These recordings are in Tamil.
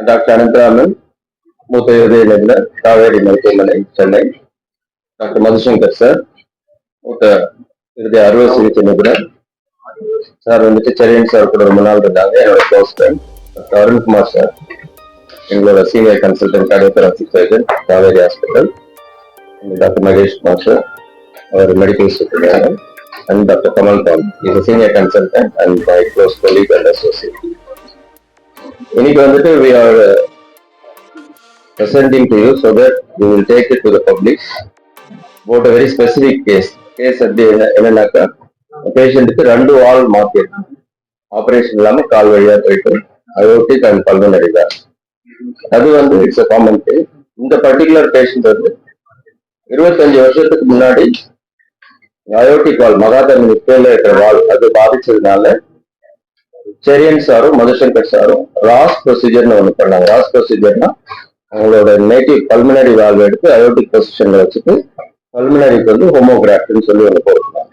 டாக்டர் அனந்தராமன், மூத்த இருதய நிபுணர், காவேரி மருத்துவமனை, சென்னை. டாக்டர் மதுசங்கர் சார், மூத்த இருதய அறுவை சிகிச்சை நிபுணர் சார் வந்துட்டு செரியன் சார் கூட ரொம்ப நாள் இருந்தாங்க. என்னோட close friend. Doctor Arunkumar sir, எங்களோட senior consultant cardiothoracic surgeon, Kauvery hospital. Doctor Mahesh Kumar sir, அவர் medical supervisor. And Dr. Kamal Tom is a senior consultant and my close colleague and associate. இன்னைக்கு வந்துட்டு we are presenting to you so that we will take it to the public about a very specific case. Case அப்படி என்னன்னாக்கா, பேஷண்ட்டுக்கு 2 வால் மார்க்கெட் ஆபரேஷன் இல்லாம கால் வழியா போயிட்டு அயோட்டிக் அண்ட் பல்மனரி வேல்வ். அது வந்து இட்ஸ் அ காமன் கேஸ். இந்த பர்டிகுலர் பேஷண்ட் வந்து 25 வருஷத்துக்கு முன்னாடி அயோட்டிக் வால், மகாதர்மினி கீழே இருக்கிற வால் அது பாதிச்சதுனால செரியன் சாரும் மதுசங்கர் சாரும் ராஸ் ப்ரொசீஜர்னு ஒண்ணு பண்ணாங்க. ராஸ் ப்ரொசீஜர்னா அவங்களோட நேட்டிவ் பல்மனரி வால்வ் எடுத்து அயோட்டிக் பொசிஷன்ல வச்சுட்டு பல்மனரிக்கு வந்து ஹோமோகிராஃப்ட்னு சொல்லி ஒன்று போட்டுருந்தாங்க.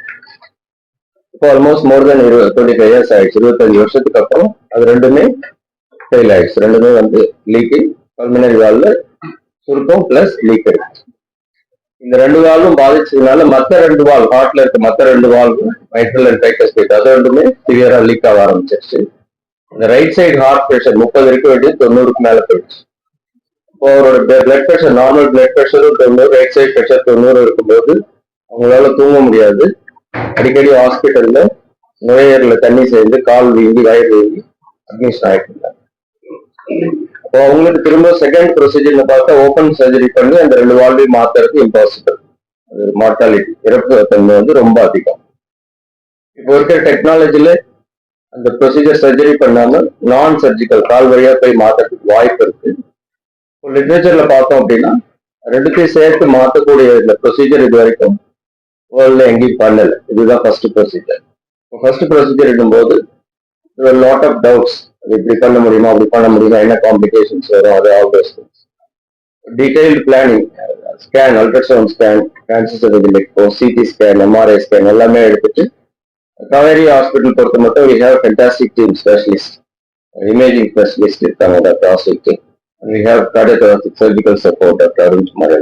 இப்போ ஆல்மோஸ்ட் மோர் தென் 25 இயர்ஸ் ஆயிடுச்சு. 25 வருஷத்துக்கு அப்புறம் அது ரெண்டுமே ஃபெயில் ஆயிடுச்சு. ரெண்டுமே வந்து லீக்கிங், பல்மனரி வால்வ்ல சுருக்கம் பிளஸ் லீக் இருக்கு. இந்த 2 வால்வும் பாதிச்சதுனால மற்ற 2 வால்வ், ஹார்ட்ல இருக்க மற்ற 2 வால்வும், மைட்ரல் அண்ட் ட்ரைகஸ்பிட், அது ரெண்டுமே சிவியரா லீக் ஆக ஆரம்பிச்சிருச்சு. இந்த ரைட் சைடு ஹார்ட் பிரஷர் 30 இருக்க வேண்டியது 90க்கு மேல போயிடுச்சு. இப்போ அவரோட பிளட் பிரஷர், நார்மல் பிளட் பிரஷரும் 90, ரைட் சைடு பிரஷர் 90 இருக்கும்போது அவங்களால தூங்க முடியாது. அடிக்கடி ஹாஸ்பிட்டல்ல நுரையீரல தண்ணி சேர்ந்து கால் வீங்கி வயிறு வீங்கி அட்மிஷன் ஆயிட்டு இருந்தாங்க. இப்போ அவங்களுக்கு திரும்ப செகண்ட் ப்ரொசீஜர்ல பார்த்தா ஓப்பன் சர்ஜரி பண்ணி அந்த 2 வால்வையும் மாத்துறது இம்பாசிபிள். அது மார்டாலிட்டி, இறப்பு தன்மை வந்து ரொம்ப அதிகம். இப்போ இருக்கிற டெக்னாலஜில அந்த ப்ரொசீஜர் சர்ஜரி பண்ணாம நான் சர்ஜிக்கல் கால் வழியா போய் மாத்துறதுக்கு வாய்ப்பு இருக்கு. இப்போ லிட்ரேச்சர்ல பார்த்தோம் அப்படின்னா 2த்தையும் சேர்த்து மாற்றக்கூடிய இந்த ப்ரொசீஜர் இது வரைக்கும் வேர்ல்ட்ல எங்கேயும் பண்ணல. இதுதான் ஃபர்ஸ்ட் ப்ரொசீஜர். ஃபர்ஸ்ட் ப்ரொசீஜர் இருக்கும்போது லாட் ஆஃப் டவுட்ஸ். இப்படி பண்ண முடியுமா, அப்படி பண்ண முடியுமா, என்ன காம்ப்ளிகேஷன்ஸ் வரும், அது all those things. Detailed planning, scan, ultrasound scan, transistor echo, CT scan, MRI scan எல்லாமே எடுத்துட்டு காவேரி ஹாஸ்பிட்டல் பொறுத்த மட்டும் we have fantastic team specialist, imaging specialist இருக்காங்க, doctor Ashik. We have cardiothoracic surgical support, doctor Arun Kumar.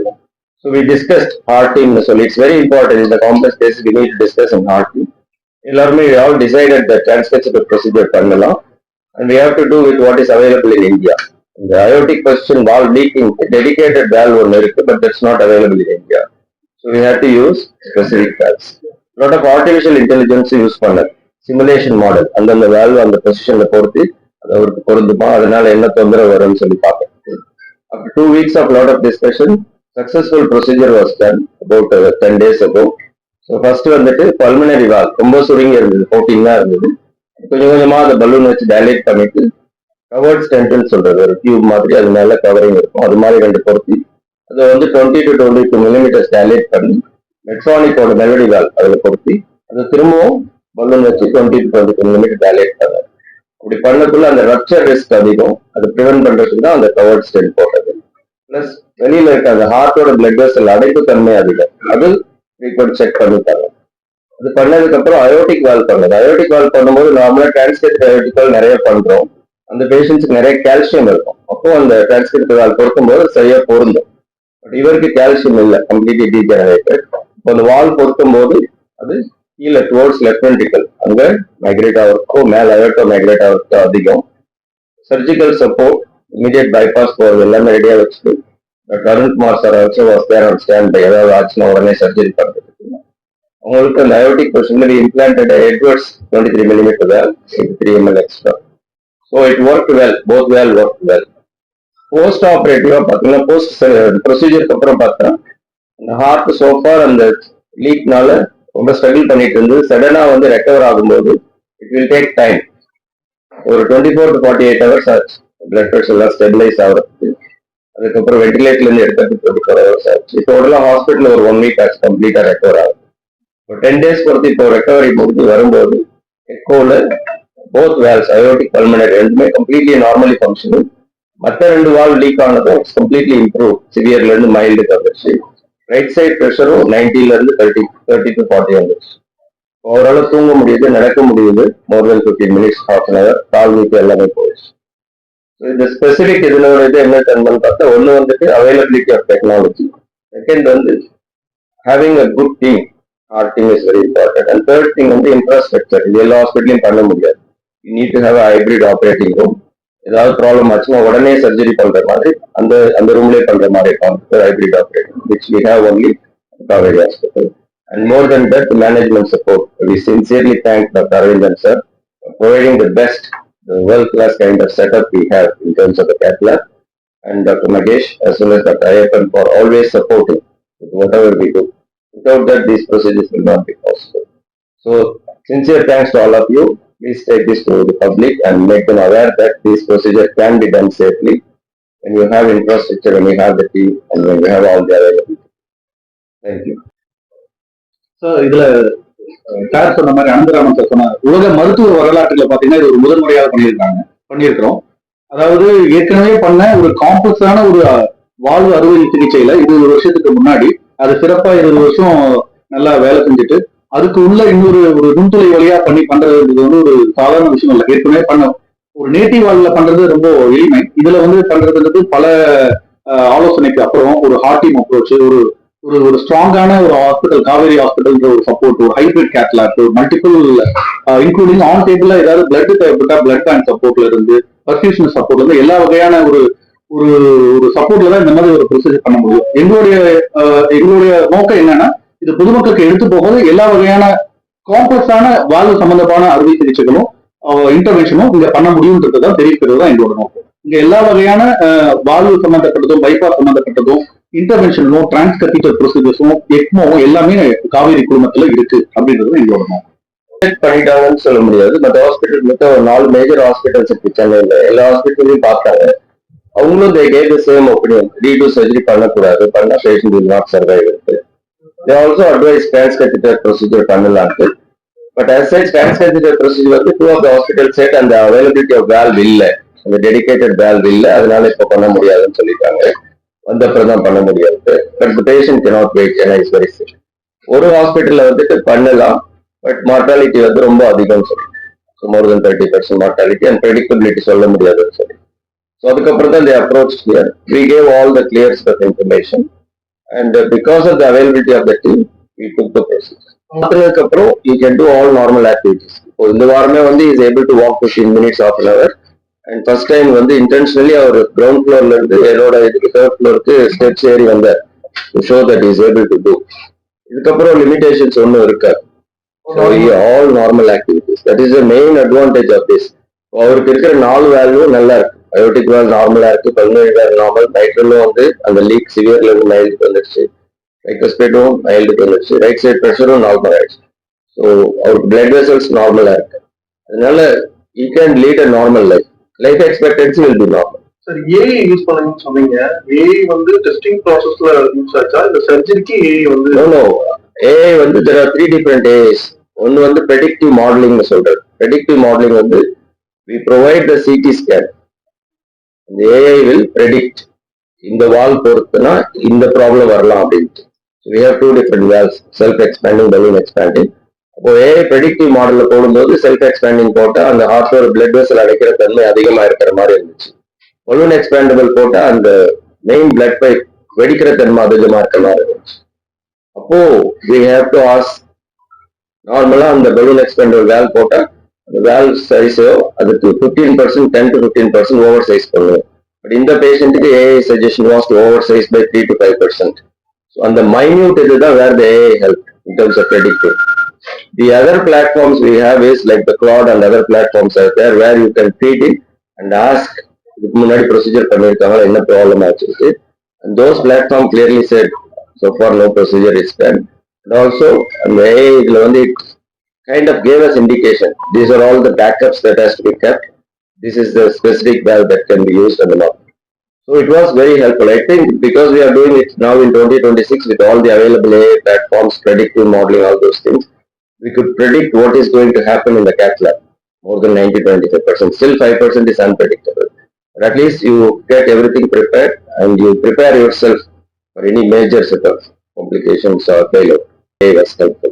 So we discussed heart team சொல்லி, it's very important in the complex cases we need to discuss in heart team. எல்லாருமே we all decided that transcatheter procedure பண்ணலாம். And we have to do with what is available in India. The aortic position valve leaking, dedicated valve one irukku, but that's not available in India. So we have to use specific valves. A lot of artificial intelligence use பண்ண simulation model, அந்த valve அந்த பொசிஷன்ல பொறுத்து அது அவருக்கு பொருந்துமா, அதனால என்ன தொந்தரவு வரும்னு சொல்லி பார்ப்போம். After 2 weeks of lot of discussion, successful procedure was done about 10 days ago. So first வந்துட்டு pulmonary valve ரொம்ப சுருங்கி இருந்தது, 14 தான் இருந்தது. கொஞ்சம் கொஞ்சமா அந்த பலூன் வச்சு டைலேட் பண்ணிட்டு கவர்ட் ஸ்டென்ட்னு சொல்றது ஒரு டியூப் மாதிரி, அது மேல கவரிங் இருக்கும், அது மாதிரி 2 பொருத்தி அதை வந்து 20 to 22 மில்லிமீட்டர்ஸ் டைலேட் பண்ணி மெட்ரானிக்கோட மெலடி வால்வ் அதில் பொருத்தி அதை திரும்பவும் பலூன் வச்சு 20 to 22 மில்லிமீட்டர் டைலேட் பண்ணாரு. அப்படி பண்ணக்குள்ள அந்த ரப்சர் ரிஸ்க் அதிகம், அதை ப்ரிவென்ட் பண்றதுக்கு தான் அந்த கவர்ட் ஸ்டென்ட் போட்டது. பிளஸ் வெளியில இருக்க அந்த ஹார்ட்டோட பிளட் வெசல் அடைப்பு தன்மை அதிகம், அது ஃப்ரீக்வென்ட் செக் பண்ணிட்டாங்க. அது பண்ணதுக்கு அப்புறம் அயோட்டிக் வால்வ் பண்ணது. அயோட்டிக் வால்வ் பண்ணும்போது நார்மலா டிரான்ஸ்கேத் அயோட்டிக் வால்வ் நிறைய பண்றோம், அந்த பேஷண்ட்ஸ்க்கு நிறைய கால்சியம் இருக்கும், அப்போ அந்த டிரான்ஸ்கேத் வால்வ் பொருத்தும்போது சரியா பொருந்தும். பட் இவருக்கு கால்சியம் இல்லை, கம்ப்ளீட்லி டீஜெனரேட்டட். இப்போ அந்த வால்வ் பொருத்தும் போது அது கீழே டுவோர்ட்ஸ் லெஃப்ட் வென்ட்ரிக்கல் அங்க மைக்ரேட் ஆகிறதுக்கோ மேல அயோட்டோ மைக்ரேட் ஆகிறதுக்கோ அதிகம். சர்ஜிக்கல் சப்போர்ட், இமீடியட் பைபாஸ் போறது எல்லாமே ரெடியா வச்சுட்டு டாக்டர் அருண்குமார் சார் வச்சு ஸ்டாண்ட் பை, ஏதாவது ஆச்சுன்னா உடனே சர்ஜரி பண்றதுக்கு உங்களுக்கு அந்த அயோட்டிக் பொசிஷன்ல implanted Edwards 23 mm valve, 3 ml extra. So it worked well, both valve worked well. Post ஆபரேட்டிவா பாத்தீங்கன்னா, போஸ்ட் ப்ரொசீஜருக்கு அப்புறம் பார்த்தா அந்த ஹார்ட் சோஃபார் அந்த லீக்னால ரொம்ப ஸ்ட்ரகிள் பண்ணிட்டு இருந்து சடனா வந்து ரெக்கவர் ஆகும்போது இட் வில் டேக் டைம். ஒரு 24 to 48 hours ஆச்சு பிளட் ப்ரெஷர் எல்லாம் ஸ்டெபிலைஸ் ஆகிறதுக்கு. அதுக்கப்புறம் வெண்டிலேட்டர்ல இருந்து எடுக்கிறதுக்கு 24 hours ஆச்சு. டோட்டலா ஹாஸ்பிட்டல் ஒரு 1 week ஆச்சு கம்ப்ளீட்டா ரெக்கவர் ஆகும். 10 days பொறுத்து இப்போ ரெக்கவரி முடிஞ்சு வரும்போது எக்கோல போத் வேல்ஸ் அயோட்டிக் பல்மனரி ரெண்டுமே கம்ப்ளீட்லி நார்மலி ஃபங்க்ஷனிங். மற்ற 2 வால்வ் லீக் ஆனதும் கம்ப்ளீட்லி இம்ப்ரூவ், சிவியர்ல இருந்து மைல்டுக்கு வந்துருச்சு. ரைட் சைட் ப்ரெஷரும் 90ல இருந்து 30 to 40 வந்துருச்சு. ஓவரால தூங்க முடியுது, நடக்க முடியுது, மோர் தென் 15 minutes, half an hour, கால் வீட்டு எல்லாமே போயிடுச்சு. இந்த ஸ்பெசிபிக் இதனோட இது என்ன தன்மைன்னு பார்த்தா ஒன்று வந்துட்டு அவைலபிலிட்டி ஆஃப் டெக்னாலஜி, செகண்ட் வந்து having a good team, our team is very important, and third thing வந்து infrastructure. இது எல்லா ஹாஸ்பிட்டலையும் பண்ண முடியாது. You need to have a hybrid operating room. ஏதாவது ப்ராப்ளம் ஆச்சுன்னா உடனே சர்ஜரி பண்ற மாதிரி அந்த அந்த ரூம்லேயே பண்ற மாதிரி இருக்கும் hybrid operating, which we have only at Kaveri Hospital. And more than that, the management support. We sincerely thank Dr. Arvindan sir for providing the best, the world-class kind of setup we have in terms of the cath lab, and Dr. Nagesh as well as Dr. Ayappan for always supporting with whatever we do. Without that, these procedures will not be possible. So, sincere thanks to all of you. Please take this to the public and make them aware that these procedures can be done safely when you have infrastructure, when you have the team, and when you have all the availability. Thank you. So, இதுல சார் சொன்ன மாதிரி அனந்தராமன் சார் சொன்ன உலக மருத்துவ வரலாற்றுல பாத்தீங்கன்னா இது ஒரு முதன்முறையாக பண்ணியிருக்கிறோம். அதாவது ஏற்கனவே பண்ண ஒரு காம்ப்ளெக்ஸான ஒரு வாழ்வு அறுவை சிகிச்சையில 20 வருஷத்துக்கு முன்னாடி அது சிறப்பா 20 வருஷம் நல்லா வேலை செஞ்சுட்டு அதுக்கு உள்ள இன்னொரு ஒரு நுண்துளை வழியா பண்றது வந்து ஒரு சாதாரண விஷயம் இல்லை. ஏற்கனவே பண்ண ஒரு நேட்டிவ் வால்ல பண்றது ரொம்ப எளிமை. இதுல வந்து பண்றதுன்றது பல ஆலோசனைக்கு அப்புறம் ஒரு ஹார்ட் டீம் அப்ரோச், ஒரு ஒரு ஒரு ஸ்ட்ராங்கான ஒரு ஹாஸ்பிட்டல், காவேரி ஹாஸ்பிட்டல் ஒரு சப்போர்ட், ஒரு ஹைபிரிட் கேத் லேப், ஒரு மல்டிபிள் இன்க்ளூடிங் ஆன் டேபிள்ல ஏதாவது பிளட் தேவைப்பட்டா பிளட் பேங்க் சப்போர்ட்ல இருந்து பர்ஃபியூஷன் சப்போர்ட்ல இருந்து எல்லா வகையான ஒரு ஒரு ஒரு சப்போர்ட்ல தான் இந்த மாதிரி ஒரு ப்ரொசீஜர் பண்ண முடியும். எங்களுடைய நோக்கம் என்னன்னா இது பொதுமக்களுக்கு எடுத்து போவது எல்லா வகையான காம்ப்ளெக்ஸான வாழ்வு சம்பந்தமான அறுவை சிகிச்சைகளும் இன்டர்வென்ஷனும் இங்க பண்ண முடியும்ன்றது தான் தெரிவிக்கிறது தான் எங்களோட நோக்கம். இங்க எல்லா வகையான வாழ்வு சம்பந்தப்பட்டதும் பைபாஸ் சம்பந்தப்பட்டதும் இன்டர்வென்ஷனும் டிரான்ஸ்கத்தீட்டர் ப்ரொசீஜர்ஸும் எக்மோவும் எல்லாமே காவேரி குழுமத்துல இருக்கு அப்படின்றது எங்களோட நோக்கம். பண்ணிட்டாங்கன்னு சொல்ல முடியாது. மற்ற ஹாஸ்பிட்டல் மொத்தம் 4 மேஜர் ஹாஸ்பிட்டல்ஸ் இருக்கு சென்னையில. எல்லா ஹாஸ்பிட்டலையும் பார்த்தாங்க. அவங்களும் they gave the same opinion. Redo surgery பண்ணக்கூடாது, பண்ண patient will not survive இருக்கு. They also advise transcatheter procedure பண்ணலான்ட்டு. But as such transcatheter procedure வந்து 2 of the hospitals said அந்த availability of valve இல்ல, அந்த dedicated valve இல்ல, அதனால இப்ப பண்ண முடியாதுன்னு சொல்லிட்டாங்க. வந்தப்புறம் தான் பண்ண முடியாது. But the patient cannot wait, ஏன்னா இஸ் வெரி sick. ஒரு ஹாஸ்பிட்டல்ல வந்துட்டு பண்ணலாம், பட் மார்டாலிட்டி வந்து ரொம்ப அதிகம் சொல்லி, so more than 30% mortality and predictability சொல்ல முடியாதுன்னு சொல்லி. ஸோ அதுக்கப்புறம் தான் approach clear. We gave all the clear of information and because of the availability of the team we took the procedure. மாத்தினதுக்கு அப்புறம் you can do all normal activities. இப்போ இந்த வாரமே வந்து is able to walk 15 minutes, half an hour. அண்ட் ஃபர்ஸ்ட் டைம் வந்து இன்டென்ஷனலி அவர் கிரவுண்ட் ஃப்ளோர்ல இருந்து என்னோட இதுக்கு 3rd ஃப்ளோருக்கு ஸ்டெப்ஸ் ஏறி வந்தார் to show that is able to do. இதுக்கப்புறம் லிமிடேஷன்ஸ் ஒன்றும் இருக்காது. So all normal activities. That is the main advantage of this. அவருக்கு இருக்கிற 4 வேல்யூ நல்லா இருக்கு. பயோட்டிக் வேல் நார்மலா இருக்கு, பல்மனரி வேல் நார்மல், மைட்ரலும் வந்து அந்த லீக் சிவியர்ல இருந்து மைல்டுக்கு வந்துருச்சு, ரைக்கோஸ்பேட்டும் மைல்டுக்கு வந்துருச்சு, ரைட் சைட் ப்ரெஷரும் நார்மல் ஆயிடுச்சு. ஸோ அவருக்கு பிளட் வெசல்ஸ் நார்மலா இருக்கு. அதனால you can lead a normal life. Life expectancy will be normal. Sir AI use பண்ணுங்கன்னு சொன்னீங்க. ஏஐ வந்து டெஸ்டிங் ப்ராசஸ்ல யூஸ் ஆச்சா இந்த சர்ஜரிக்கு ஏஐ வந்து? நோ ஏஐ வந்து there are 3 different AIs. ஒன்னு வந்து ப்ரெடிக்டிவ் மாடலிங்னு சொல்றது. ப்ரெடிக்டிவ் மாடலிங் வந்து we provide the CT scan. The AI will predict இந்த வால் பொறுத்துனா இந்த ப்ராப்ளம் வரலாம் அப்படின்ட்டு. We have 2 different valves, self expanding, balloon expanding. அப்போ ஏஐ ப்ரெடிக்டிவ் மாடல்ல போடும்போது செல்ஃப் எக்ஸ்பேண்டிங் போட்டா அந்த ஹார்ட்டோட பிளட் வெசல் அடைக்கிற தன்மை அதிகமா இருக்கிற மாதிரி இருந்துச்சு. பலூன் எக்ஸ்பேண்டபிள் போட்டா அந்த மெயின் பிளட் பைப் வெடிக்கிற தன்மை அதிகமா இருக்கிற மாதிரி இருந்துச்சு. அப்போ we have to ask, நார்மலா அந்த பலூன் எக்ஸ்பேண்டபிள் வேல்வ் போட்டா அந்த வேல்வ் சைஸோ அதுக்கு 15%, 10 to 15% ஓவர் சைஸ் பண்ணுவோம். பட் இந்த பேஷண்ட்டுக்கு AI suggestion was to over size by 3 to 5%. So அந்த மைன்யூட் இதுதான் where the AI help in terms of predictive. The other platforms we have is like the Claude and other platforms are there where you can treat it and ask இதுக்கு முன்னாடி ப்ரொசீஜர் பண்ணியிருக்காங்களா, என்ன ப்ராப்ளம் ஆச்சு. And those platform clearly set so far no procedure is done. And also the AI இதுல வந்து it kind of gave us indication. These are all the backups that has to be kept. This is the specific valve that can be used and all. So it was very helpful. I think because we are doing it now in 2026 with all the available AI platforms, predictive modeling, all those things, we could predict what is going to happen in the cath lab. More than 90-95%. Still 5% is unpredictable. But at least you get everything prepared and you prepare yourself for any major set of complications or failure. It was helpful.